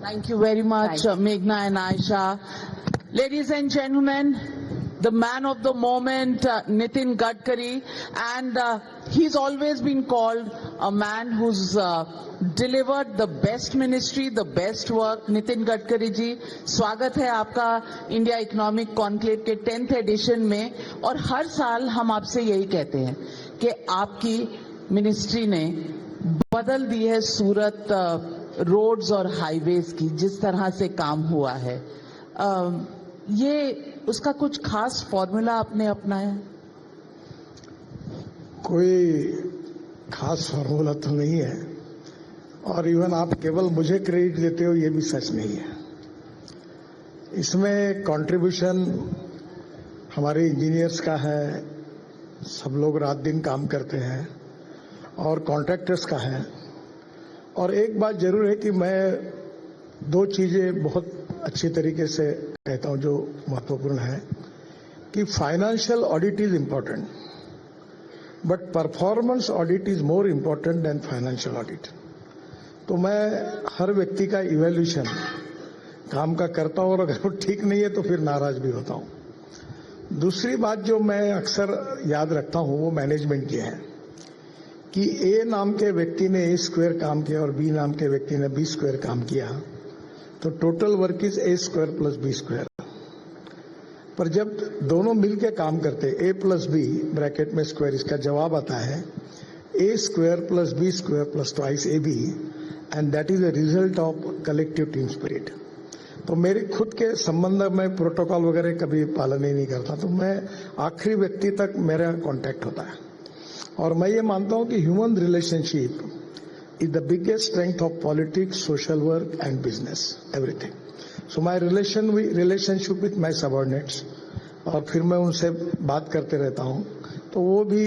Thank you very much, Meghna and Aisha. Ladies and gentlemen, the man of the moment, Nitin Gadkari, and he's always been called a man who's delivered the best ministry, the best work. Nitin Gadkari जी, स्वागत है आपका India economic conclave के 10th addition में। और हर साल हम आपसे यही कहते हैं कि आपकी मिनिस्ट्री ने बदल दी है सूरत रोड्स और हाईवेज की, जिस तरह से काम हुआ है। ये उसका कुछ खास फॉर्मूला आपने अपनाया? कोई खास फॉर्मूला तो नहीं है, और इवन आप केवल मुझे क्रेडिट देते हो ये भी सच नहीं है। इसमें कंट्रीब्यूशन हमारे इंजीनियर्स का है, सब लोग रात दिन काम करते हैं, और कॉन्ट्रैक्टर्स का है। और एक बात जरूर है कि मैं दो चीजें बहुत अच्छी तरीके से कहता हूं जो महत्वपूर्ण है, कि financial audit is important but performance audit is more important then financial audit. तो मैं हर व्यक्ति का इवैल्यूएशन काम का करता हूं, और अगर वो ठीक नहीं है तो फिर नाराज भी होता हूं। दूसरी बात जो मैं अक्सर याद रखता हूं वो मैनेजमेंट की है, कि ए नाम के व्यक्ति ने ए स्क्वायर काम किया और बी नाम के व्यक्ति ने बी स्क्वायर काम किया, तो total work is A square plus B square. पर जब दोनों मिलकर काम करते ए प्लस बी ब्रैकेट में स्क्वायर, इसका जवाब आता है A square plus B square plus twice A B, and that is a result of collective team spirit. तो मेरे खुद के संबंध में प्रोटोकॉल वगैरह कभी पालन ही नहीं करता, तो मैं आखिरी व्यक्ति तक मेरा कांटेक्ट होता है। और मैं ये मानता हूं कि human relationship is the biggest strength of politics, social work and business, everything. So my relationship with my subordinates, और फिर मैं उनसे बात करते रहता हूं, तो वो भी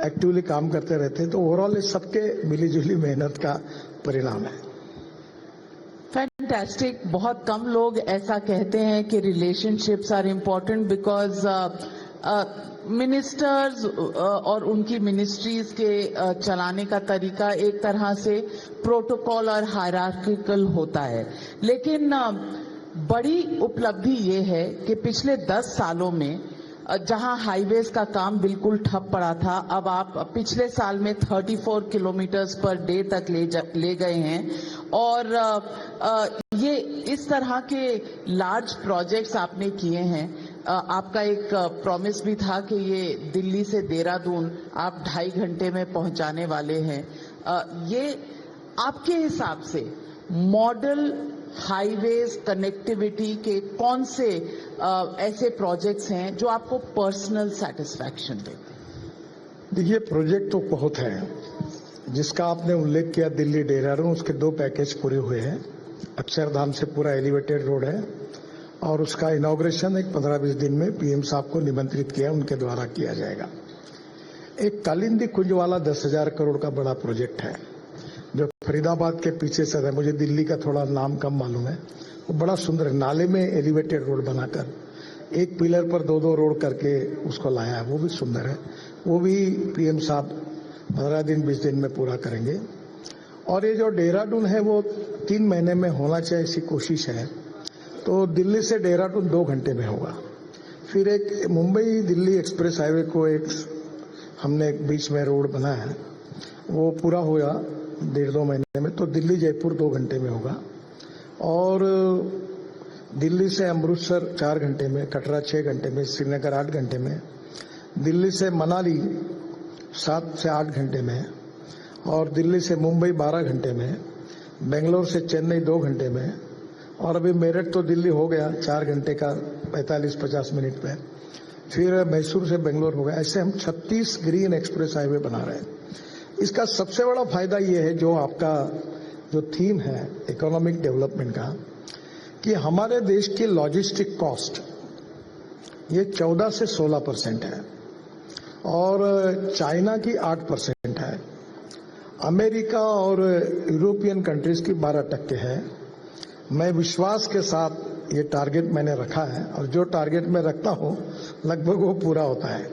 एक्टिवली काम करते रहते हैं। तो ओवरऑल ये सबके मिलीजुली मेहनत का परिणाम है। फैंटास्टिक। बहुत कम लोग ऐसा कहते हैं कि relationships are important, because ministers और उनकी मिनिस्ट्रीज के चलाने का तरीका एक तरह से प्रोटोकॉल और हायरार्किकल होता है। लेकिन बड़ी उपलब्धि ये है कि पिछले 10 सालों में जहां हाईवेज का काम बिल्कुल ठप पड़ा था, अब आप पिछले साल में 34 किलोमीटर्स पर डे तक ले गए हैं। और ये इस तरह के लार्ज प्रोजेक्ट्स आपने किए हैं। आपका एक प्रॉमिस भी था कि ये दिल्ली से देहरादून आप 2.5 घंटे में पहुंचाने वाले हैं। ये आपके हिसाब से मॉडल हाईवेज कनेक्टिविटी के कौन से ऐसे प्रोजेक्ट्स हैं जो आपको पर्सनल सेटिस्फैक्शन देते हैं? देखिए, प्रोजेक्ट तो बहुत है। जिसका आपने उल्लेख किया दिल्ली देहरादून, उसके 2 पैकेज पूरे हुए हैं। अक्षरधाम से पूरा एलिवेटेड रोड है, और उसका इनॉग्रेशन एक 15-20 दिन में पीएम साहब को निमंत्रित किया, उनके द्वारा किया जाएगा। एक कालिंदी कुंज वाला 10,000 करोड़ का बड़ा प्रोजेक्ट है जो फरीदाबाद के पीछे से है। मुझे दिल्ली का थोड़ा नाम कम मालूम है। वो बड़ा सुंदर है, नाले में एलिवेटेड रोड बनाकर एक पिलर पर 2-2 रोड करके उसको लाया है, वो भी सुंदर है। वो भी पीएम साहब 15 दिन 20 दिन में पूरा करेंगे। और ये जो देहरादून है वो 3 महीने में होना चाहिए, ऐसी कोशिश है। तो दिल्ली से देहरादून 2 घंटे में होगा। फिर एक मुंबई दिल्ली एक्सप्रेस हाईवे को एक हमने एक बीच में रोड बनाया है, वो पूरा होगा 1.5-2 महीने में। तो दिल्ली जयपुर 2 घंटे में होगा, और दिल्ली से अमृतसर 4 घंटे में, कटरा 6 घंटे में, श्रीनगर 8 घंटे में, दिल्ली से मनाली 7 से 8 घंटे में, और दिल्ली से मुंबई 12 घंटे में, बेंगलोर से चेन्नई 2 घंटे में, और अभी मेरठ तो दिल्ली हो गया 4 घंटे का 45-50 मिनट में। फिर मैसूर से बेंगलोर हो गया। ऐसे हम 36 ग्रीन एक्सप्रेस हाईवे बना रहे हैं। इसका सबसे बड़ा फायदा ये है, जो आपका जो थीम है इकोनॉमिक डेवलपमेंट का, कि हमारे देश की लॉजिस्टिक कॉस्ट ये 14 से 16% है, और चाइना की 8% है, अमेरिका और यूरोपियन कंट्रीज की 12% है। मैं विश्वास के साथ ये टारगेट मैंने रखा है, और जो टारगेट मैं रखता हूं लगभग वो पूरा होता है।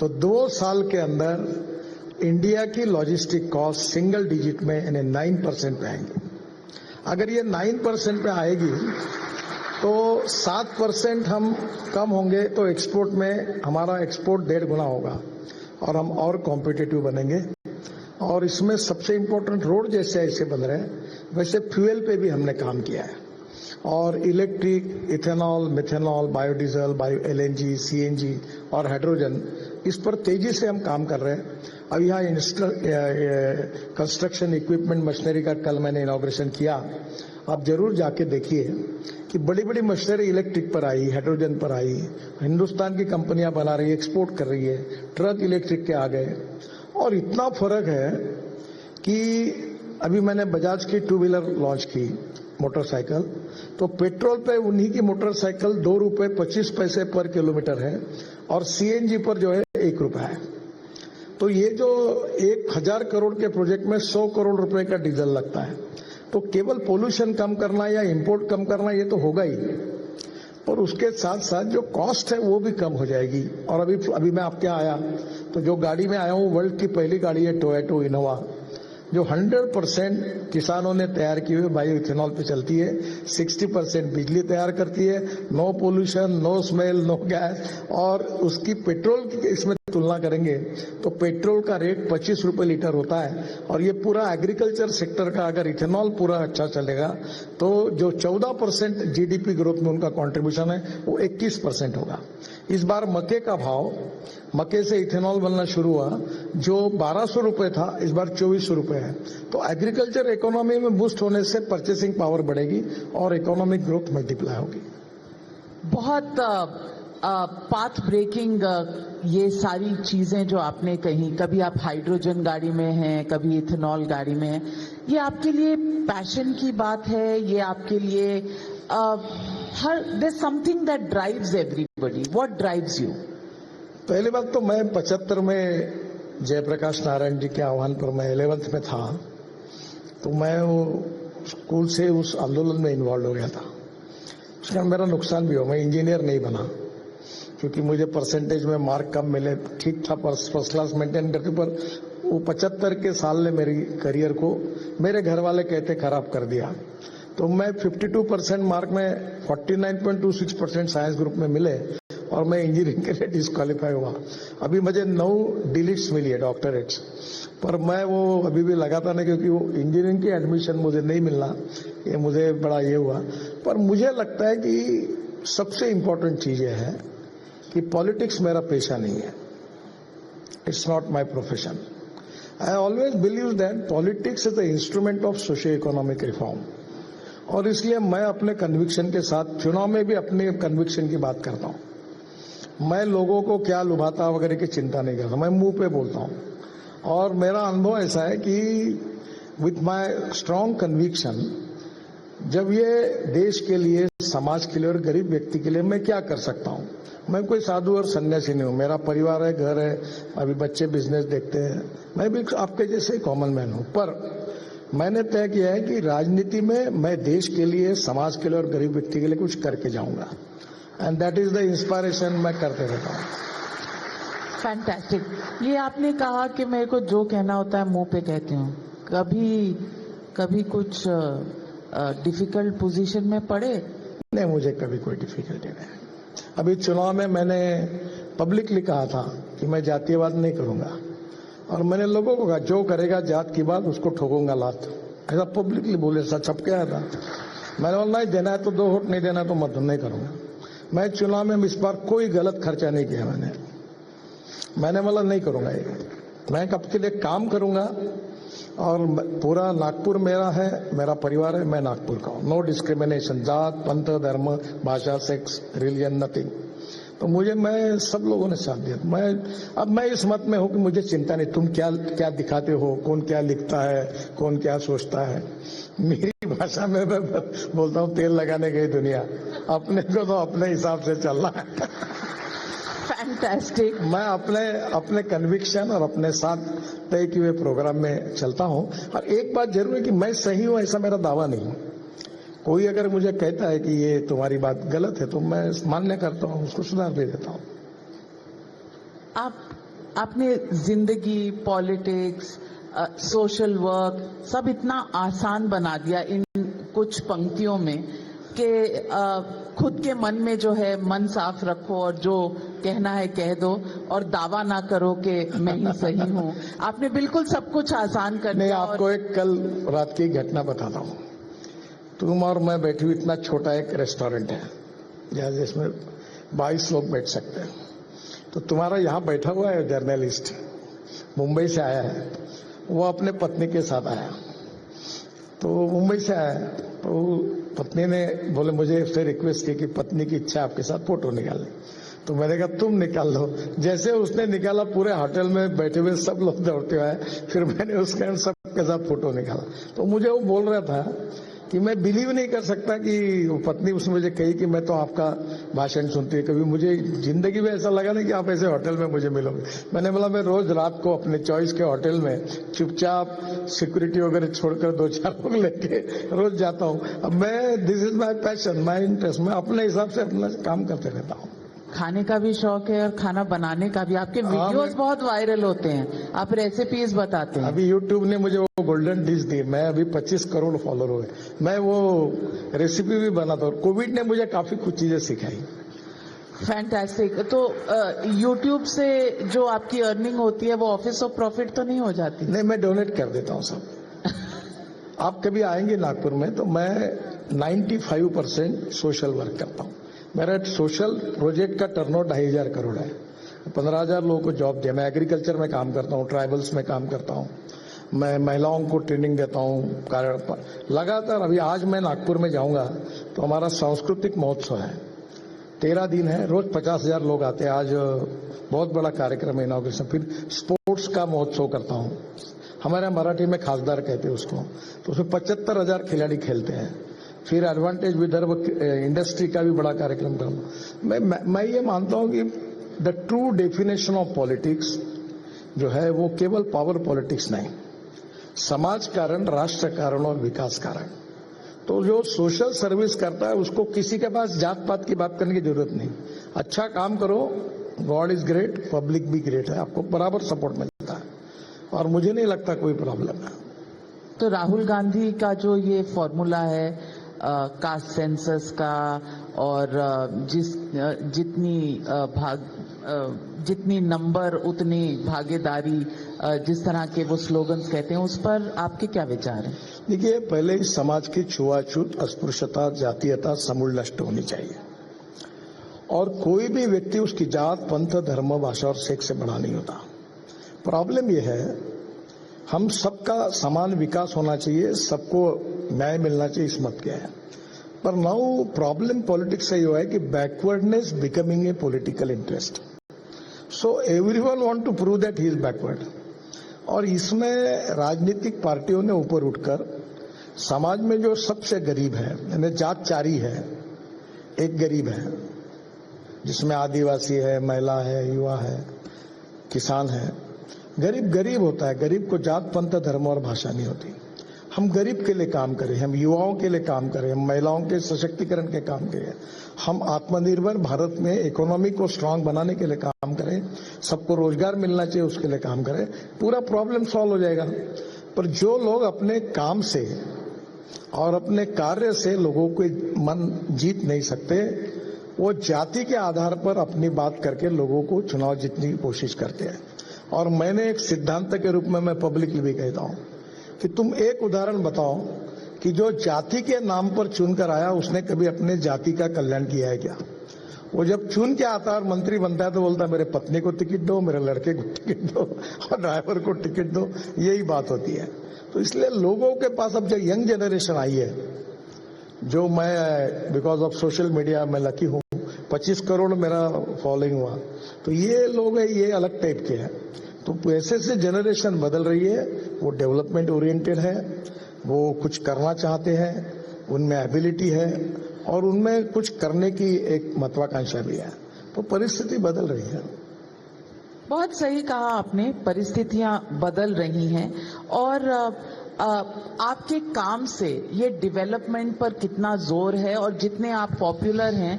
तो 2 साल के अंदर इंडिया की लॉजिस्टिक कॉस्ट सिंगल डिजिट में यानी 9% पे आएंगे। अगर ये 9% पे आएगी तो 7% हम कम होंगे तो एक्सपोर्ट में हमारा एक्सपोर्ट 1.5 गुना होगा और हम और कॉम्पिटिटिव बनेंगे। और इसमें सबसे इम्पोर्टेंट रोड जैसे ऐसे बन रहे हैं वैसे फ्यूल पे भी हमने काम किया है और electric, ethanol, methanol, biodiesel, LNG, CNG और हाइड्रोजन, इस पर तेजी से हम काम कर रहे हैं। अब यहाँ कंस्ट्रक्शन इक्विपमेंट मशीनरी का कल मैंने इनॉग्रेशन किया। आप जरूर जाके देखिए कि बड़ी बड़ी मशीनरी इलेक्ट्रिक पर आई, हाइड्रोजन पर आई, हिंदुस्तान की कंपनियां बना रही है, एक्सपोर्ट कर रही है, ट्रक इलेक्ट्रिक के आ गए। और इतना फर्क है कि अभी मैंने बजाज की 2 व्हीलर लॉन्च की मोटरसाइकिल, तो पेट्रोल पे उन्हीं की मोटरसाइकिल 2 रुपए 25 पैसे पर किलोमीटर है और CNG पर जो है 1 रुपया है। तो ये जो 1000 करोड़ के प्रोजेक्ट में 100 करोड़ रुपए का डीजल लगता है, तो केवल पोल्यूशन कम करना या इंपोर्ट कम करना ये तो होगा ही, और उसके साथ साथ जो कॉस्ट है वो भी कम हो जाएगी। और अभी मैं आपके आया तो जो गाड़ी में आया हूँ वर्ल्ड की पहली गाड़ी है टोयोटा इनोवा, जो 100% किसानों ने तैयार की हुई बायो इथेनॉल पे चलती है, 60% बिजली तैयार करती है, no pollution, no smell, no gas. और उसकी पेट्रोल की इसमें तुलना करेंगे तो पेट्रोल का रेट 25 रुपए लीटर होता है। और ये पूरा एग्रीकल्चर सेक्टर का अगर इथेनॉल पूरा अच्छा चलेगा तो जो 14% GDP ग्रोथ में उनका कंट्रीब्यूशन है वो 21% होगा। इस बार मक्के का भाव, मक्के से इथेनॉल बनना शुरू हुआ, जो 1200 रुपए था इस बार 2400 रुपए है। तो एग्रीकल्चर इकोनॉमी में बूस्ट होने से परचेसिंग पावर बढ़ेगी और इकोनॉमिक ग्रोथ मल्टीप्लाई होगी। बहुत पाथ ब्रेकिंग ये सारी चीजें जो आपने कही, कभी आप हाइड्रोजन गाड़ी में हैं, कभी इथेनॉल गाड़ी में हैं, ये आपके लिए पैशन की बात है, ये आपके लिए there something that drives everybody, what drives you? पहली बात तो मैं 75 में जयप्रकाश नारायण जी के आह्वान पर मैं 11th में था, तो मैं वो स्कूल से उस आंदोलन में इन्वॉल्व हो गया था। उसका मेरा नुकसान भी हो, मैं इंजीनियर नहीं बना क्योंकि मुझे परसेंटेज में मार्क कम मिले। ठीक था, फर्स्ट क्लास मेंटेन करके, पर वो 75 के साल ने मेरी करियर को मेरे घर वाले कहते खराब कर दिया। तो मैं 52% मार्क में 49.26% साइंस ग्रुप में मिले और मैं इंजीनियरिंग के लिए डिस्क्वालीफाई हुआ। अभी मुझे 9 डिलीट्स मिली है, डॉक्टरेट्स, पर मैं वो अभी भी लगाता नहीं क्योंकि वो इंजीनियरिंग की एडमिशन मुझे नहीं मिलना, ये मुझे बड़ा ये हुआ। पर मुझे लगता है कि सबसे इम्पोर्टेंट चीज ये है कि पॉलिटिक्स मेरा पेशा नहीं है, it's not my profession. I always believe that politics is the instrument of socio economic reform, और इसलिए मैं अपने कन्विक्शन के साथ चुनाव में भी अपने कन्विक्शन की बात करता हूं। मैं लोगों को क्या लुभाता वगैरह की चिंता नहीं करता, मैं मुंह पे बोलता हूं। और मेरा अनुभव ऐसा है कि विथ माय स्ट्रांग कन्विक्शन, जब ये देश के लिए, समाज के लिए और गरीब व्यक्ति के लिए मैं क्या कर सकता हूं। मैं कोई साधु और सन्यासी नहीं हूं, मेरा परिवार है, घर है, अभी बच्चे बिजनेस देखते हैं, मैं भी आपके जैसे कॉमन मैन हूं। पर मैंने तय किया है कि राजनीति में मैं देश के लिए, समाज के लिए और गरीब व्यक्ति के लिए कुछ करके जाऊंगा, and that is the inspiration मैं करते रहता हूँ। फैंटास्टिक। ये आपने कहा कि मेरे को जो कहना होता है मुंह पे कहती हूँ, कभी कुछ डिफिकल्ट पोजीशन में पड़े? नहीं, मुझे कभी कोई डिफिकल्टी नहीं। अभी चुनाव में मैंने पब्लिकली कहा था कि मैं जातीयवाद नहीं करूंगा, और मैंने लोगों को कहा जो करेगा जात की बात उसको ठोकूंगा लात, ऐसा पब्लिकली बोले, सच छपके आया था। मैंने बोला नहीं देना है तो 2 वोट, नहीं देना तो मत, नहीं करूंगा। मैं चुनाव में इस बार कोई गलत खर्चा नहीं किया। मैंने बोला नहीं करूंगा, ये मैं कब के लिए काम करूंगा, और पूरा नागपुर मेरा है, मेरा परिवार है, मैं नागपुर का हूँ। नो डिस्क्रिमिनेशन, जात, पंथ, धर्म, भाषा, सेक्स, रिलीजन, नथिंग। तो मैं सब लोगों ने साथ दिया। मैं इस मत में हूं कि मुझे चिंता नहीं तुम क्या दिखाते हो, कौन क्या लिखता है, कौन क्या सोचता है। मेरी भाषा में मैं बोलता हूँ तेल लगाने गई दुनिया, अपने को तो अपने हिसाब से चलना है। फैंटास्टिक। मैं अपने कन्विक्शन और अपने साथ तय किए हुए प्रोग्राम में चलता हूं। और एक बात जरूर है कि मैं सही हूं ऐसा मेरा दावा नहीं। कोई अगर मुझे कहता है कि ये तुम्हारी बात गलत है तो मैं मान्य करता हूं, उसको सुधार दे देता हूं। आपने जिंदगी, पॉलिटिक्स, सोशल वर्क सब इतना आसान बना दिया इन कुछ पंक्तियों में कि खुद के मन में जो है मन साफ रखो और जो कहना है कह दो और दावा ना करो कि मैं ही सही हूँ। आपने बिल्कुल सब कुछ आसान कर नहीं, दिया। आपको एक कल रात की घटना बताता हूँ। तुम और मैं बैठी हुई, इतना छोटा एक रेस्टोरेंट है जहाँ जिसमें 22 लोग बैठ सकते हैं। तो तुम्हारा यहाँ बैठा हुआ है जर्नलिस्ट, मुंबई से आया है, वो अपने पत्नी के साथ आया। तो मुंबई से आया, तो पत्नी ने बोले मुझे उससे रिक्वेस्ट की कि पत्नी की इच्छा आपके साथ फोटो निकालने। तो मैंने कहा तुम निकाल लो। जैसे उसने निकाला, पूरे होटल में बैठे हुए सब लोग दौड़ते हुए आए। फिर मैंने उसके सबके साथ फोटो निकाला। तो मुझे वो बोल रहा था कि मैं बिलीव नहीं कर सकता कि वो पत्नी उसने मुझे कही कि मैं तो आपका भाषण सुनती है, कभी मुझे जिंदगी में ऐसा लगा नहीं कि आप ऐसे होटल में मुझे मिलोगे। मैंने बोला मैं रोज रात को अपने चॉइस के होटल में चुपचाप सिक्योरिटी वगैरह छोड़कर 2-4 लोग लेके रोज जाता हूँ। अब मैं, this is my passion, my interest, मैं अपने हिसाब से अपना काम करते रहता हूँ। खाने का भी शौक है और खाना बनाने का भी। आपके वीडियोस बहुत वायरल होते हैं, आप रेसिपीज बताते हैं। अभी यूट्यूब ने मुझे वो गोल्डन डिश दी, मैं अभी 25 करोड़ फॉलोअर हुए, मैं वो रेसिपी भी बनाता हूँ। कोविड ने मुझे काफी कुछ चीजें सिखाई। फैंटास्टिक। तो यूट्यूब से जो आपकी अर्निंग होती है वो ऑफिस ऑफ प्रॉफिट तो नहीं हो जाती? नहीं, मैं डोनेट कर देता हूँ सब। आप कभी आएंगे नागपुर में तो मैं 95% सोशल वर्क करता हूँ। मेरा सोशल प्रोजेक्ट का टर्नओवर 2,500 करोड़ है। 15,000 लोगों को जॉब दिया। मैं एग्रीकल्चर में काम करता हूँ, ट्राइबल्स में काम करता हूँ, मैं महिलाओं को ट्रेनिंग देता हूँ लगातार। अभी आज मैं नागपुर में जाऊंगा तो हमारा सांस्कृतिक महोत्सव है, 13 दिन है, रोज 50,000 लोग आते हैं। आज बहुत बड़ा कार्यक्रम है, इनॉग्रेशन। फिर स्पोर्ट्स का महोत्सव करता हूँ, हमारे मराठी में खासदार कहते हैं उसको। तो उसमें 75,000 खिलाड़ी खेलते हैं। फिर एडवांटेज विदर्भ इंडस्ट्री का भी बड़ा कार्यक्रम करूँ। मैं ये मानता हूँ कि the true definition of politics जो है वो केवल पावर पॉलिटिक्स नहीं, समाज कारण, राष्ट्र कारण और विकास कारण। तो जो सोशल सर्विस करता है उसको किसी के पास जात पात की बात करने की जरूरत नहीं। अच्छा काम करो, गॉड इज ग्रेट, पब्लिक भी ग्रेट है, आपको बराबर सपोर्ट मिलता है और मुझे नहीं लगता कोई प्रॉब्लम है। तो राहुल गांधी का जो ये फॉर्मूला है कास्ट सेंसस का और जितनी नंबर उतनी भागीदारी, जिस तरह के वो स्लोगन्स कहते हैं, उस पर आपके क्या विचार हैं? देखिए, पहले इस समाज की छुआछूत, अस्पृश्यता, जातीयता समूल नष्ट होनी चाहिए और कोई भी व्यक्ति उसकी जात, पंथ, धर्म, भाषा और सेक्स से बड़ा नहीं होता। प्रॉब्लम यह है, हम सबका समान विकास होना चाहिए, सबको न्याय मिलना चाहिए, इस मत क्या है। पर नाउ प्रॉब्लम पॉलिटिक्स से ये है कि backwardness becoming a political interest. So everyone want to prove that he is backward. और इसमें राजनीतिक पार्टियों ने ऊपर उठकर समाज में जो सबसे गरीब है, यानी जात चारी है, एक गरीब है जिसमें आदिवासी है, महिला है, युवा है, किसान है। गरीब गरीब होता है, गरीब को जात, पंथ, धर्म और भाषा नहीं होती। हम गरीब के लिए काम करें, हम युवाओं के लिए काम करें, हम महिलाओं के सशक्तिकरण के काम करें, हम आत्मनिर्भर भारत में इकोनॉमी को स्ट्रांग बनाने के लिए काम करें, सबको रोजगार मिलना चाहिए उसके लिए काम करें, पूरा प्रॉब्लम सॉल्व हो जाएगा। पर जो लोग अपने काम से और अपने कार्य से लोगों को मन जीत नहीं सकते, वो जाति के आधार पर अपनी बात करके लोगों को चुनाव जीतने की कोशिश करते हैं। और मैंने एक सिद्धांत के रूप में मैं पब्लिकली भी कहता हूं कि तुम एक उदाहरण बताओ कि जो जाति के नाम पर चुनकर आया उसने कभी अपने जाति का कल्याण किया है क्या? वो जब चुन के आता है और मंत्री बनता है तो बोलता है मेरे पत्नी को टिकट दो, मेरे लड़के को टिकट दो और ड्राइवर को टिकट दो, यही बात होती है। तो इसलिए लोगों के पास अब जो यंग जनरेशन आई है, जो मैं बिकॉज ऑफ सोशल मीडिया मैं लकी हूँ, 25 करोड़ मेरा फॉलोइंग हुआ, तो ये लोग है, ये अलग टाइप के हैं। तो ऐसे से जनरेशन बदल रही है, वो डेवलपमेंट ओरिएंटेड है, वो कुछ करना चाहते हैं, उनमें एबिलिटी है और उनमें कुछ करने की एक महत्वाकांक्षा भी है। तो परिस्थिति बदल रही है। बहुत सही कहा आपने, परिस्थितियां बदल रही हैं और आपके काम से ये डेवलपमेंट पर कितना जोर है और जितने आप पॉपुलर हैं,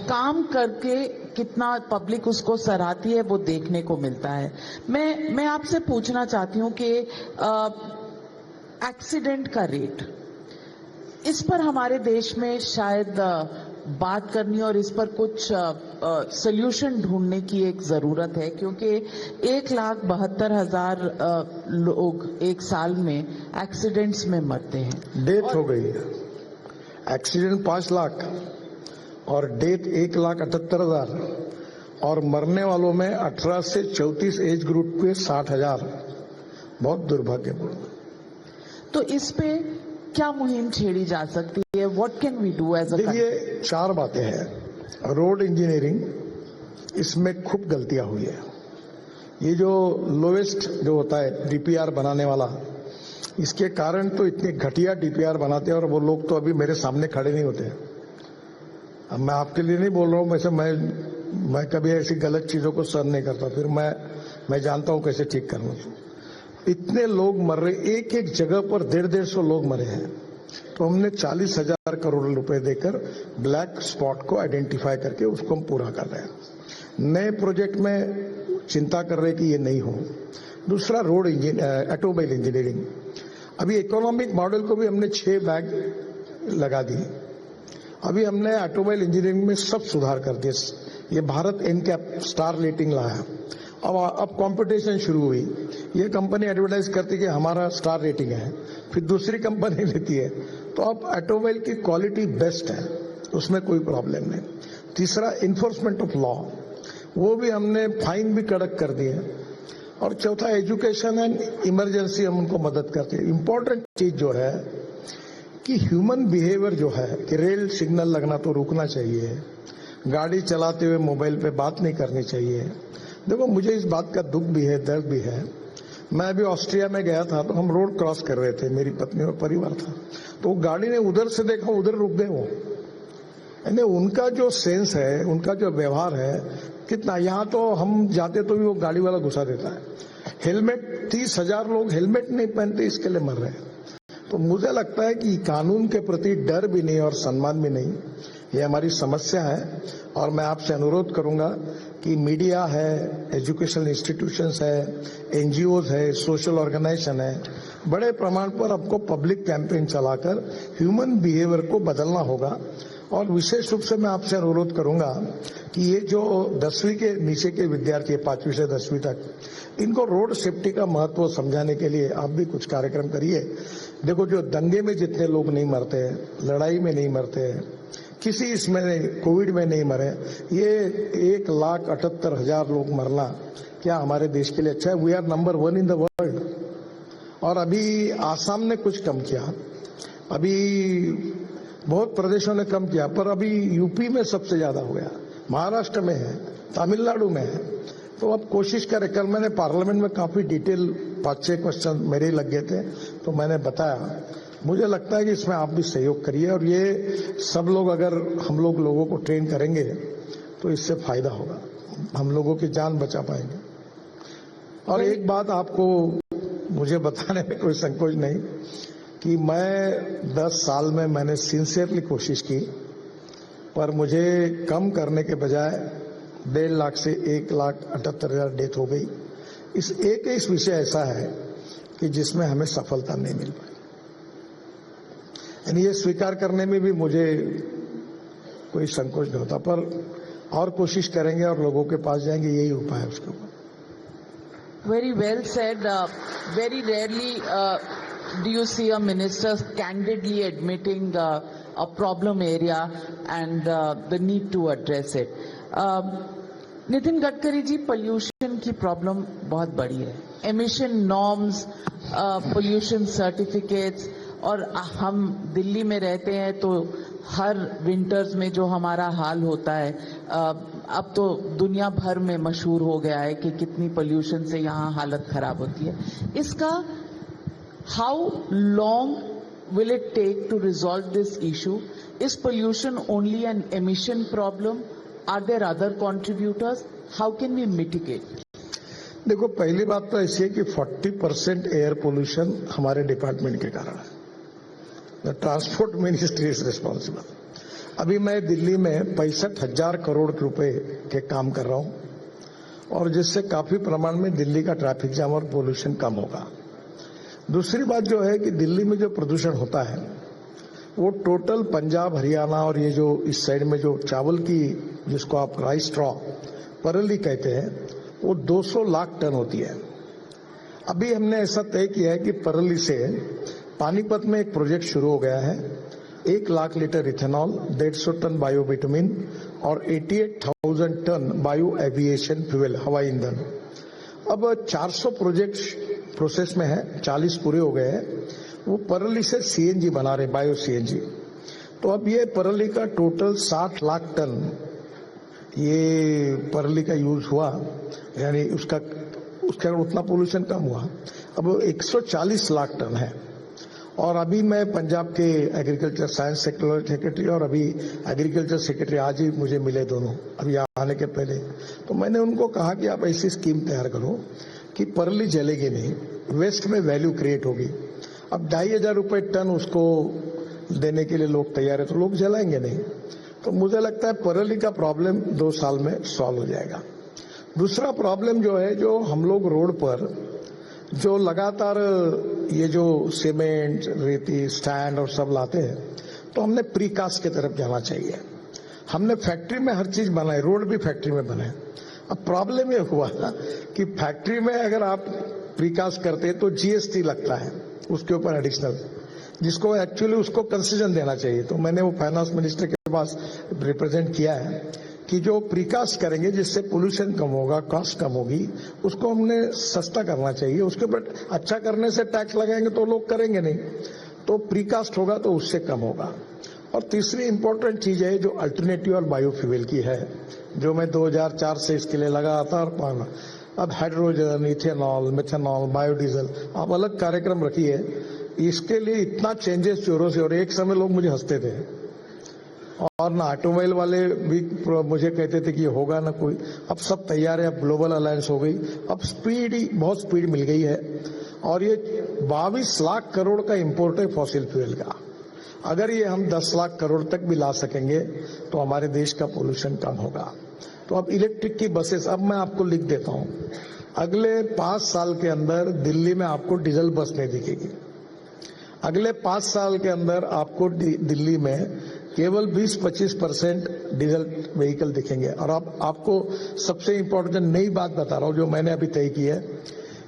काम करके कितना पब्लिक उसको सराहती है वो देखने को मिलता है। मैं आपसे पूछना चाहती हूँ कि एक्सीडेंट का रेट इस पर हमारे देश में शायद बात करनी और इस पर कुछ सॉल्यूशन ढूंढने की एक जरूरत है, क्योंकि 1,72,000 लोग एक साल में एक्सीडेंट्स में मरते हैं। डेथ हो गई है, एक्सीडेंट 5 लाख और डेथ 1,78,000 और मरने वालों में 18 से 34 एज ग्रुप के 60,000। बहुत दुर्भाग्यपूर्ण। तो इस पे क्या मुहिम छेड़ी जा सकती है? What can we do as a country? देखिए, 4 बातें हैं। रोड इंजीनियरिंग, इसमें खूब गलतियां हुई है। ये जो लोएस्ट जो होता है डीपीआर बनाने वाला, इसके कारण तो इतने घटिया डीपीआर बनाते हैं और वो लोग तो अभी मेरे सामने खड़े नहीं होते। अब मैं आपके लिए नहीं बोल रहा हूं, वैसे मैं कभी ऐसी गलत चीजों को सहन नहीं करता। फिर मैं जानता हूं कैसे ठीक करना। इतने लोग मर रहे, एक एक जगह पर 150-150 लोग मरे हैं। तो हमने 40,000 करोड़ रुपए देकर ब्लैक स्पॉट को आइडेंटिफाई करके उसको हम पूरा कर रहे हैं। नए प्रोजेक्ट में चिंता कर रहे हैं कि ये नहीं हो। दूसरा, रोड ऑटोमोबाइल इंजीनियरिंग। अभी इकोनॉमिक मॉडल को भी हमने 6 बैग लगा दी। अभी हमने ऑटोमोबाइल इंजीनियरिंग में सब सुधार कर दिए। ये भारत एनकैप स्टार रेटिंग लाया। अब कंपटीशन शुरू हुई। ये कंपनी एडवर्टाइज करती है कि हमारा स्टार रेटिंग है, फिर दूसरी कंपनी लेती है। तो अब ऑटोमोबाइल की क्वालिटी बेस्ट है, उसमें कोई प्रॉब्लम नहीं। तीसरा, इन्फोर्समेंट ऑफ लॉ, वो भी हमने फाइन भी कड़क कर दिए। और चौथा, एजुकेशन एंड इमरजेंसी, हम उनको मदद करते हैं। इंपॉर्टेंट चीज जो है कि ह्यूमन बिहेवियर जो है कि रेल सिग्नल लगना तो रुकना चाहिए, गाड़ी चलाते हुए मोबाइल पे बात नहीं करनी चाहिए। देखो, मुझे इस बात का दुख भी है, दर्द भी है। मैं अभी ऑस्ट्रिया में गया था, तो हम रोड क्रॉस कर रहे थे, मेरी पत्नी और परिवार था। तो गाड़ी ने उधर से देखा, उधर रुक गए वो। यानी उनका जो सेंस है, उनका जो व्यवहार है कितना। यहाँ तो हम जाते तो भी वो गाड़ी वाला घुसा देता है। हेलमेट, 30,000 लोग हेलमेट नहीं पहनते, इसके लिए मर रहे हैं। तो मुझे लगता है कि कानून के प्रति डर भी नहीं और सम्मान भी नहीं, ये हमारी समस्या है। और मैं आपसे अनुरोध करूंगा कि मीडिया है, एजुकेशनल इंस्टीट्यूशंस है, एनजीओज है, सोशल ऑर्गेनाइजेशन है, बड़े प्रमाण पर आपको पब्लिक कैंपेन चलाकर ह्यूमन बिहेवियर को बदलना होगा। और विशेष रूप से मैं आपसे अनुरोध करूंगा कि ये जो 10वीं के नीचे के विद्यार्थी, 5वीं से 10वीं तक, इनको रोड सेफ्टी का महत्व समझाने के लिए आप भी कुछ कार्यक्रम करिए। देखो, जो दंगे में जितने लोग नहीं मरते हैं, लड़ाई में नहीं मरते हैं, किसी इसमें कोविड में नहीं मरे, ये 1,78,000 लोग मरना क्या हमारे देश के लिए अच्छा है? We are number 1 in the world. और अभी आसाम ने कुछ कम किया, अभी बहुत प्रदेशों ने कम किया, पर अभी यूपी में सबसे ज्यादा हो गया, महाराष्ट्र में है, तमिलनाडु में है। तो अब कोशिश करें। कल मैंने पार्लियामेंट में काफी डिटेल 5-6 क्वेश्चन मेरे लग गए थे, तो मैंने बताया। मुझे लगता है कि इसमें आप भी सहयोग करिए, और ये सब लोग, अगर हम लोगों को ट्रेन करेंगे तो इससे फायदा होगा, हम लोगों की जान बचा पाएंगे। और एक बात आपको मुझे बताने में कोई संकोच नहीं कि मैं 10 साल में मैंने सिंसियरली कोशिश की, पर मुझे कम करने के बजाय 1.5 लाख से 1,78,000 डेथ हो गई। इस विषय ऐसा है कि जिसमें हमें सफलता नहीं मिल पाई। यानी ये स्वीकार करने में भी मुझे कोई संकोच नहीं होता, पर और कोशिश करेंगे और लोगों के पास जाएंगे, यही उपाय है उसके ऊपर। Very well said. Very rarely do you see a minister candidly admitting a problem area and the need to address it. Nitin Gadkari ji, pollution की प्रॉब्लम बहुत बड़ी है। एमिशन नॉर्म्स, पोल्यूशन सर्टिफिकेट्स, और हम दिल्ली में रहते हैं तो हर विंटर्स में जो हमारा हाल होता है, अब तो दुनिया भर में मशहूर हो गया है कि कितनी पोल्यूशन से यहाँ हालत खराब होती है। इसका how long will it take to resolve this issue? Is pollution only an emission problem? Are there other contributors? How can we mitigate? देखो, पहली बात तो ऐसी है कि 40% एयर पोल्यूशन हमारे डिपार्टमेंट के कारण है। The transport ministry is responsible. अभी मैं दिल्ली में 65,000 करोड़ रुपए के काम कर रहा हूं, और जिससे काफी प्रमाण में दिल्ली का ट्रैफिक जाम और पोल्यूशन कम होगा। दूसरी बात जो है कि दिल्ली में जो प्रदूषण होता है वो टोटल पंजाब हरियाणा और ये जो इस साइड में जो चावल की जिसको आप राइस स्ट्रॉ परली कहते हैं वो 200 लाख टन होती है। अभी हमने ऐसा तय किया है कि परली से पानीपत में एक प्रोजेक्ट शुरू हो गया है, 1 लाख लीटर इथेनॉल, 150 टन बायोबिटुमिन और 88,000 टन बायो एविएशन फ्यूल हवाई ईंधन। अब 400 प्रोजेक्ट प्रोसेस में है, 40 पूरे हो गए हैं। वो परली से सीएनजी बना रहे, बायो सीएनजी। तो अब ये परली का टोटल 60 लाख टन ये परली का यूज हुआ, यानी उसका उतना पोल्यूशन कम हुआ। अब वो 140 लाख टन है। और अभी मैं पंजाब के एग्रीकल्चर साइंस सेक्रेटरी और अभी एग्रीकल्चर सेक्रेटरी आज ही मुझे मिले दोनों, अभी आने के पहले। तो मैंने उनको कहा कि आप ऐसी स्कीम तैयार करो कि परली जलेगी नहीं, वेस्ट में वैल्यू क्रिएट होगी। अब 2,500 रुपए टन उसको देने के लिए लोग तैयार है, तो लोग जलाएंगे नहीं। तो मुझे लगता है परली का प्रॉब्लम 2 साल में सॉल्व हो जाएगा। दूसरा प्रॉब्लम जो है, जो हम लोग रोड पर जो लगातार ये जो सीमेंट, रेती, स्टैंड और सब लाते हैं, तो हमने प्रीकास्ट की तरफ जाना चाहिए। हमने फैक्ट्री में हर चीज बनाई, रोड भी फैक्ट्री में बनाए। अब प्रॉब्लम ये हुआ कि फैक्ट्री में अगर आप प्रीकास्ट करते हैं तो जीएसटी लगता है उसके ऊपर एडिशनल, जिसको एक्चुअली उसको कंसेशन देना चाहिए। तो मैंने वो फाइनेंस मिनिस्टर के पास रिप्रेजेंट किया है कि जो प्रीकास्ट करेंगे जिससे पोल्यूशन कम होगा, कॉस्ट कम होगी, उसको हमने सस्ता करना चाहिए। उसके ऊपर अच्छा करने से टैक्स लगाएंगे तो लोग करेंगे नहीं, तो प्रीकास्ट होगा तो उससे कम होगा। और तीसरी इंपॉर्टेंट चीज है जो अल्टरनेटिव और बायोफ्यूल की है, जो मैं 2004 से इसके लिए लगा था। और अब हाइड्रोजन, इथेनॉल, मिथेनॉल, बायोडीजल, आप अलग कार्यक्रम रखिए। इसके लिए इतना चेंजेस जोरों से, और एक समय लोग मुझे हंसते थे और ना ऑटोमोबाइल वाले भी मुझे कहते थे कि होगा ना कोई। अब सब तैयार है, अब ग्लोबल अलायंस हो गई, अब स्पीड ही बहुत स्पीड मिल गई है। और ये 22 लाख करोड़ का इंपोर्ट है फॉसिल फ्यूल का। अगर ये हम 10 लाख करोड़ तक भी ला सकेंगे तो हमारे देश का पोल्यूशन कम होगा। तो अब इलेक्ट्रिक की बसेस, अब मैं आपको लिख देता हूं, अगले 5 साल के अंदर दिल्ली में आपको डीजल बस नहीं दिखेगी। अगले 5 साल के अंदर आपको दिल्ली में केवल 20-25% डीजल व्हीकल दिखेंगे। और अब आपको सबसे इंपॉर्टेंट नई बात बता रहा हूं जो मैंने अभी तय की है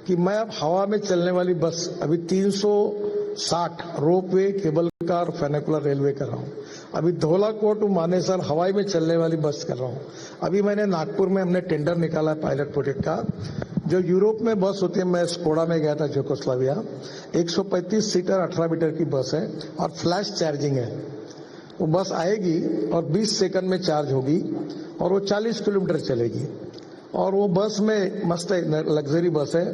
कि मैं अब हवा में चलने वाली बस अभी 360 रोपवे, केबल कार, फेनिकुलर रेलवे कर रहा हूं। अभी धौलाकोट टू मानेसर हवाई में चलने वाली बस कर रहा हूं। अभी मैंने नागपुर में हमने टेंडर निकाला है पायलट प्रोजेक्ट का। जो यूरोप में बस होती है, मैं स्कोडा में गया था यूगोस्लाविया, 135 सीटर 18 मीटर की बस है और फ्लैश चार्जिंग है। वो बस आएगी और 20 सेकंड में चार्ज होगी और वो 40 किलोमीटर चलेगी। और वो बस में मस्त लग्जरी बस है,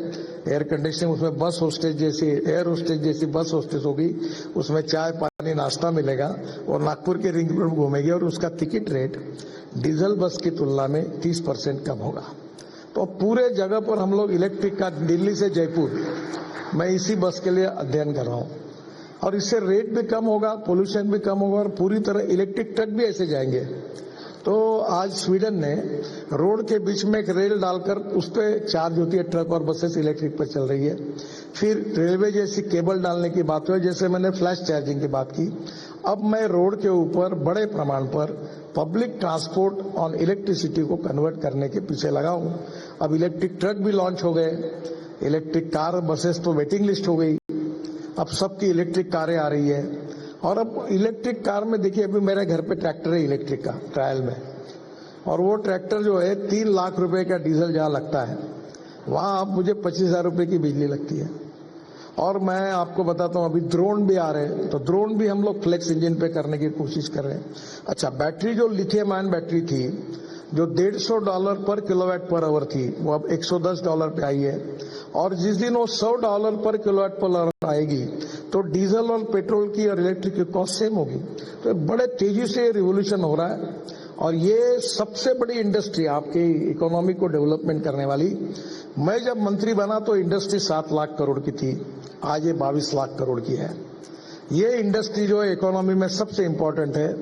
एयर कंडीशनिंग, उसमें बस होस्टेज जैसी, एयर होस्टेज जैसी बस होस्टेज होगी। उसमें चाय पानी नाश्ता मिलेगा और नागपुर के रिंग रोड घूमेगी। और उसका टिकट रेट डीजल बस की तुलना में 30% कम होगा। तो पूरे जगह पर हम लोग इलेक्ट्रिक का, दिल्ली से जयपुर, मैं इसी बस के लिए अध्ययन कर रहा हूं। और इससे रेट भी कम होगा, पोल्यूशन भी कम होगा और पूरी तरह इलेक्ट्रिक ट्रक भी ऐसे जाएंगे। तो आज स्वीडन ने रोड के बीच में एक रेल डालकर उस पर चार्ज होती है ट्रक और बसेस इलेक्ट्रिक पर चल रही है। फिर रेलवे जैसी केबल डालने की बात हुई, जैसे मैंने फ्लैश चार्जिंग की बात की। अब मैं रोड के ऊपर बड़े प्रमाण पर पब्लिक ट्रांसपोर्ट ऑन इलेक्ट्रिसिटी को कन्वर्ट करने के पीछे लगा हूं। अब इलेक्ट्रिक ट्रक भी लॉन्च हो गए, इलेक्ट्रिक कार बसेस तो वेटिंग लिस्ट हो गई, अब सबकी इलेक्ट्रिक कारें आ रही है। और अब इलेक्ट्रिक कार में देखिए, अभी मेरे घर पे ट्रैक्टर है इलेक्ट्रिक का ट्रायल में, और वो ट्रैक्टर जो है 3 लाख रुपए का डीजल जहां लगता है, वहां अब मुझे 25,000 रुपए की बिजली लगती है। और मैं आपको बताता हूं, अभी ड्रोन भी आ रहे हैं, तो ड्रोन भी हम लोग फ्लेक्स इंजन पे करने की कोशिश कर रहे हैं। अच्छा, बैटरी जो लिथियम आयन बैटरी थी, जो $150 पर किलोवाट पर आवर थी, वो अब $110 पे आई है। और जिस दिन वो $100 पर किलोवाट पर आवर आएगी तो डीजल और पेट्रोल की और इलेक्ट्रिक की कॉस्ट सेम होगी। तो बड़े तेजी से रिवोल्यूशन हो रहा है और ये सबसे बड़ी इंडस्ट्री आपकी इकोनॉमी को डेवलपमेंट करने वाली। मैं जब मंत्री बना तो इंडस्ट्री 7 लाख करोड़ की थी, आज ये 22 लाख करोड़ की है। ये इंडस्ट्री जो है इकोनॉमी में सबसे इंपॉर्टेंट है,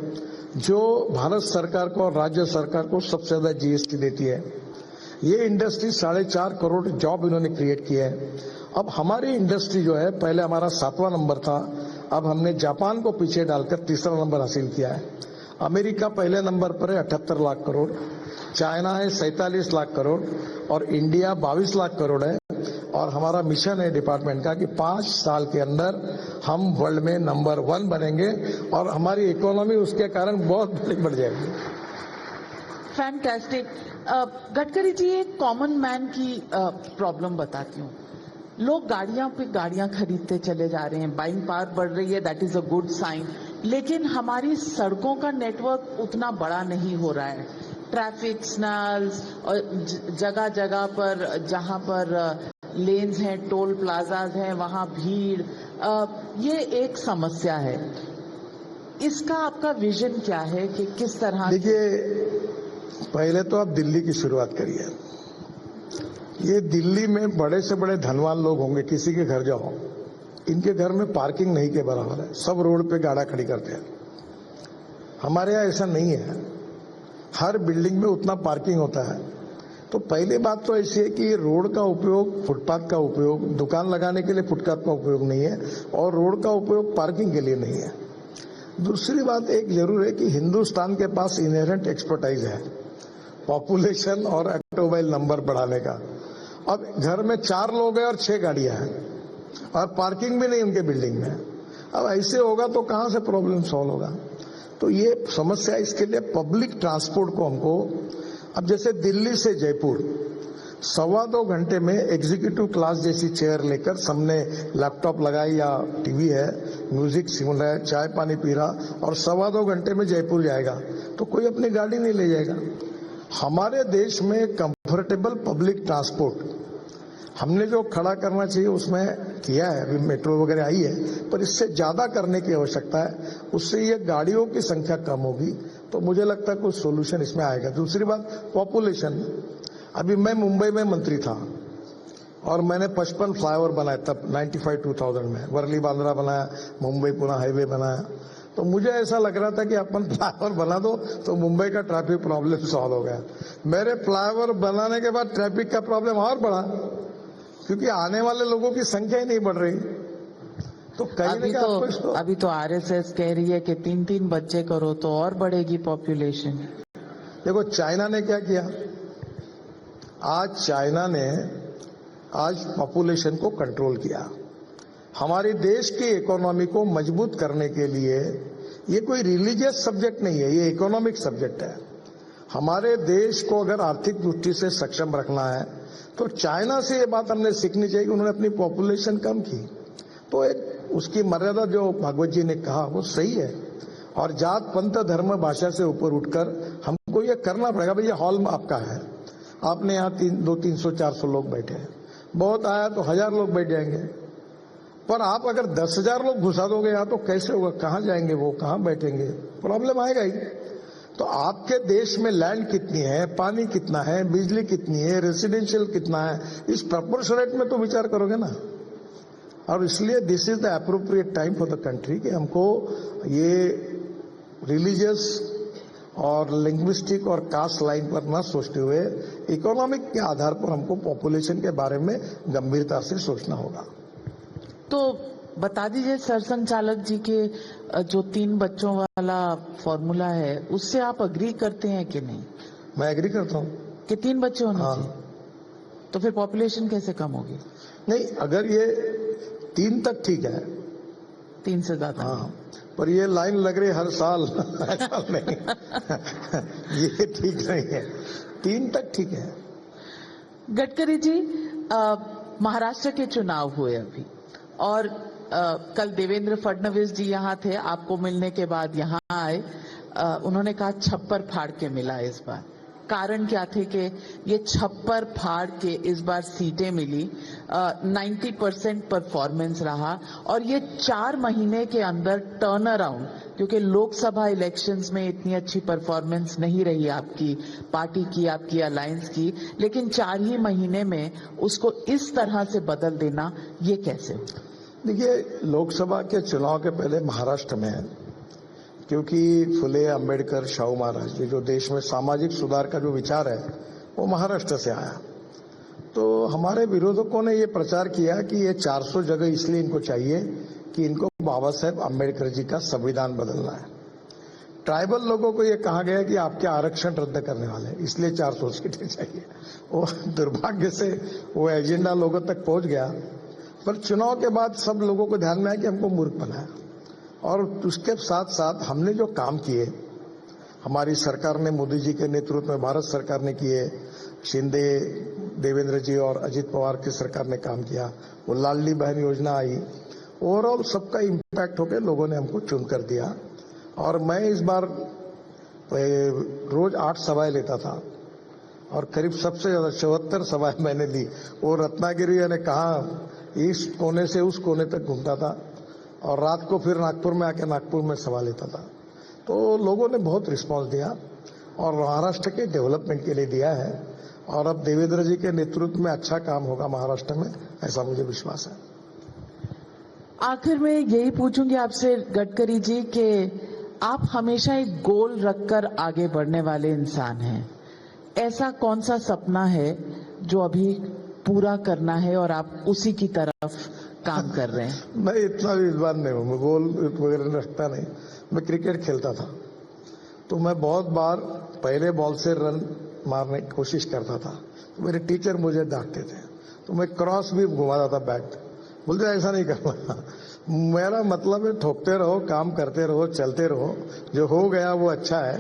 जो भारत सरकार को और राज्य सरकार को सबसे ज्यादा जीएसटी देती है। ये इंडस्ट्री 4.5 करोड़ जॉब इन्होंने क्रिएट किए हैं। अब हमारी इंडस्ट्री जो है, पहले हमारा 7वां नंबर था, अब हमने जापान को पीछे डालकर तीसरा नंबर हासिल किया है। अमेरिका पहले नंबर पर है 78 लाख करोड़, चाइना है 47 लाख करोड़ और इंडिया 22 लाख करोड़ है। और हमारा मिशन है डिपार्टमेंट का कि 5 साल के अंदर हम वर्ल्ड में नंबर 1 बनेंगे और हमारी इकोनॉमी उसके कारण बहुत बढ़ जाएगी। फैंटास्टिक। गडकरी जी, एक कॉमन मैन की प्रॉब्लम बताती हूँ। लोग गाड़ियां पे गाड़ियां खरीदते चले जा रहे हैं, बाइंग पावर बढ़ रही है, that is a good sign, लेकिन हमारी सड़कों का नेटवर्क उतना बड़ा नहीं हो रहा है। ट्रैफिक सिग्नल्स और जगह जगह पर जहां पर लेन्स हैं, टोल प्लाजाज हैं, वहां भीड़, ये एक समस्या है। इसका आपका विजन क्या है कि किस तरह? देखिए, पहले तो आप दिल्ली की शुरुआत करिए। ये दिल्ली में बड़े से बड़े धनवान लोग होंगे, किसी के घर जाओ, इनके घर में पार्किंग नहीं के बराबर है, सब रोड पे गाड़ा खड़ी करते हैं। हमारे यहाँ ऐसा नहीं है, हर बिल्डिंग में उतना पार्किंग होता है। तो पहली बात तो ऐसी है कि रोड का उपयोग, फुटपाथ का उपयोग दुकान लगाने के लिए फुटपाथ का उपयोग नहीं है और रोड का उपयोग पार्किंग के लिए नहीं है। दूसरी बात एक जरूर है कि हिंदुस्तान के पास इनहेरेंट एक्सपर्टाइज है पॉपुलेशन और ऑटोमोबाइल नंबर बढ़ाने का। अब घर में 4 लोग हैं और 6 गाड़ियां हैं और पार्किंग भी नहीं उनके बिल्डिंग में। अब ऐसे होगा तो कहां से प्रॉब्लम सॉल्व होगा? तो ये समस्या, इसके लिए पब्लिक ट्रांसपोर्ट को हमको, अब जैसे दिल्ली से जयपुर 1.25 घंटे में एग्जीक्यूटिव क्लास जैसी चेयर लेकर, सामने लैपटॉप लगाई या टीवी है, म्यूजिक सुन रहा है, चाय पानी पी रहा और 2.25 घंटे में जयपुर जाएगा, तो कोई अपनी गाड़ी नहीं ले जाएगा। हमारे देश में कंफर्टेबल पब्लिक ट्रांसपोर्ट हमने जो खड़ा करना चाहिए उसमें किया है, अभी मेट्रो वगैरह आई है, पर इससे ज्यादा करने की आवश्यकता है। उससे ये गाड़ियों की संख्या कम होगी तो मुझे लगता है कोई सोल्यूशन इसमें आएगा। दूसरी बात, पॉपुलेशन। अभी मैं मुंबई में मंत्री था और मैंने 55 फ्लाईओवर बनाए तब 95-2000 में, वर्ली बांद्रा बनाया, मुंबई पुणे हाईवे बनाया। तो मुझे ऐसा लग रहा था कि अपन फ्लाईओवर बना दो तो मुंबई का ट्रैफिक प्रॉब्लम सॉल्व हो गया। मेरे फ्लाईओवर बनाने के बाद ट्रैफिक का प्रॉब्लम और बढ़ा, क्योंकि आने वाले लोगों की संख्या ही नहीं बढ़ रही। तो अभी तो आरएसएस कह रही है कि 3-3 बच्चे करो तो और बढ़ेगी पॉपुलेशन। देखो चाइना ने क्या किया, आज चाइना ने पॉपुलेशन को कंट्रोल किया। हमारे देश की इकोनॉमी को मजबूत करने के लिए ये कोई रिलीजियस सब्जेक्ट नहीं है, ये इकोनॉमिक सब्जेक्ट है। हमारे देश को अगर आर्थिक दृष्टि से सक्षम रखना है तो चाइना से ये बात हमने सीखनी चाहिए कि उन्होंने अपनी पॉपुलेशन कम की। तो एक उसकी मर्यादा जो भागवत जी ने कहा वो सही है, और जात पंथ धर्म भाषा से ऊपर उठकर हमको ये करना पड़ेगा। भाई ये हॉल आपका है, आपने यहाँ 200-300-400 लोग बैठे हैं, बहुत आया तो 1000 लोग बैठ जाएंगे, पर आप अगर 10,000 लोग घुसा दोगे यहाँ तो कैसे होगा? कहाँ जाएंगे वो, कहाँ बैठेंगे? प्रॉब्लम आएगा ही। तो आपके देश में लैंड कितनी है, पानी कितना है, बिजली कितनी है, रेसिडेंशियल कितना है, इस प्रपोर्शनेट में तो विचार करोगे ना। और इसलिए this is the appropriate time for the country कि हमको ये रिलीजियस और लिंग्विस्टिक और कास्ट लाइन पर न सोचते हुए इकोनॉमिक के आधार पर हमको पॉपुलेशन के बारे में गंभीरता से सोचना होगा। तो बता दीजिए सरसंघचालक जी के जो 3 बच्चों वाला फॉर्मूला है उससे आप अग्री करते हैं कि नहीं? मैं एग्री करता हूँ कि 3 बच्चे होने चाहिए। तो फिर पॉपुलेशन कैसे कम होगी? नहीं, अगर ये 3 तक ठीक है, 3 से ज्यादा। हाँ, पर ये लाइन लग रही हर साल ऐसा नहीं ये ठीक नहीं है, 3 तक ठीक है। गडकरी जी, महाराष्ट्र के चुनाव हुए अभी और कल देवेंद्र फडणवीस जी यहाँ थे, आपको मिलने के बाद यहाँ आए। उन्होंने कहा छप्पर फाड़ के मिला इस बार। कारण क्या थे कि ये छप्पर फाड़ के इस बार सीटें मिली, 90% परफॉर्मेंस रहा और ये 4 महीने के अंदर टर्न अराउंड, क्योंकि लोकसभा इलेक्शंस में इतनी अच्छी परफॉर्मेंस नहीं रही आपकी पार्टी की, आपकी अलायंस की, लेकिन 4 ही महीने में उसको इस तरह से बदल देना, ये कैसे? देखिए, लोकसभा के चुनाव के पहले महाराष्ट्र में, क्योंकि फुले, अंबेडकर, शाहू महाराज, ये जो देश में सामाजिक सुधार का जो विचार है वो महाराष्ट्र से आया, तो हमारे विरोधकों ने ये प्रचार किया कि ये 400 जगह इसलिए इनको चाहिए कि इनको बाबा साहेब अम्बेडकर जी का संविधान बदलना है। ट्राइबल लोगों को ये कहा गया कि आपके आरक्षण रद्द करने वाले हैं, इसलिए 400 सीटें चाहिए। वो दुर्भाग्य से वो एजेंडा लोगों तक पहुंच गया, पर चुनाव के बाद सब लोगों को ध्यान में आया कि हमको मूर्ख बनाया। और उसके साथ साथ हमने जो काम किए, हमारी सरकार ने, मोदी जी के नेतृत्व में भारत सरकार ने किए, शिंदे, देवेंद्र जी और अजित पवार की सरकार ने काम किया, वो लाडली बहन योजना आई, ओवरऑल सबका इम्पैक्ट होकर लोगों ने हमको चुन कर दिया। और मैं इस बार रोज 8 सभाएं लेता था और करीब सबसे ज्यादा 74 सभाएं मैंने ली। वो रत्नागिरी ने कहा इस कोने से उस कोने तक घूमता था और रात को फिर नागपुर में आके नागपुर में सभा लेता था। तो लोगों ने बहुत रिस्पांस दिया और महाराष्ट्र के डेवलपमेंट के लिए दिया है, और अब देवेंद्र जी के नेतृत्व में अच्छा काम होगा महाराष्ट्र में, ऐसा मुझे विश्वास है। आखिर में यही पूछूंगी आपसे गडकरी जी कि आप हमेशा एक गोल रखकर आगे बढ़ने वाले इंसान हैं। ऐसा कौन सा सपना है जो अभी पूरा करना है और आप उसी की तरफ काम कर रहे हैं? मैं इतना विद्वान नहीं हूँ, मैं गोल वगैरह रखता नहीं। मैं क्रिकेट खेलता था तो मैं बहुत बार पहले बॉल से रन मारने की कोशिश करता था, तो मेरे टीचर मुझे डांटते थे, तो मैं क्रॉस भी घुमाता था बैट, बोलते ऐसा नहीं करना। मेरा मतलब है ठोकते रहो, काम करते रहो, चलते रहो, जो हो गया वो अच्छा है,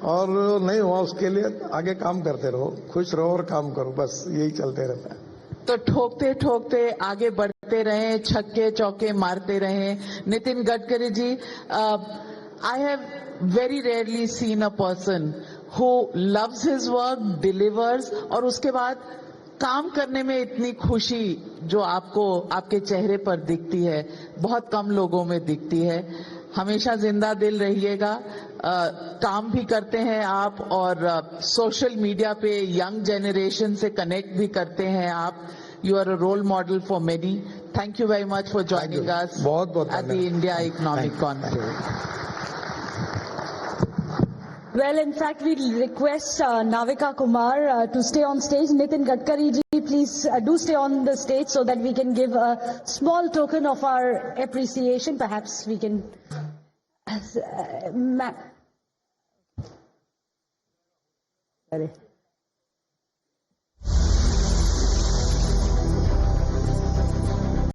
और नहीं हुआ उसके लिए आगे काम करते रहो, खुश रहो और काम करो, बस यही चलते रहता है। तो ठोकते ठोकते आगे बढ़ते रहे, छक्के चौके मारते रहे। Nitin Gadkari ji, I have very rarely seen a person who loves his work, delivers, और उसके बाद काम करने में इतनी खुशी जो आपको आपके चेहरे पर दिखती है, बहुत कम लोगों में दिखती है। हमेशा जिंदा दिल रहिएगा। काम भी करते हैं आप, और सोशल मीडिया पे यंग जनरेशन से कनेक्ट भी करते हैं आप। You are a role model for many. Thank you very much for joining us at the India economic conference. Well, in fact, we request Navika Kumar to stay on stage. Nitin Gadkari ji, please do stay on the stage so that we can give a small token of our appreciation. Perhaps we can... Sorry.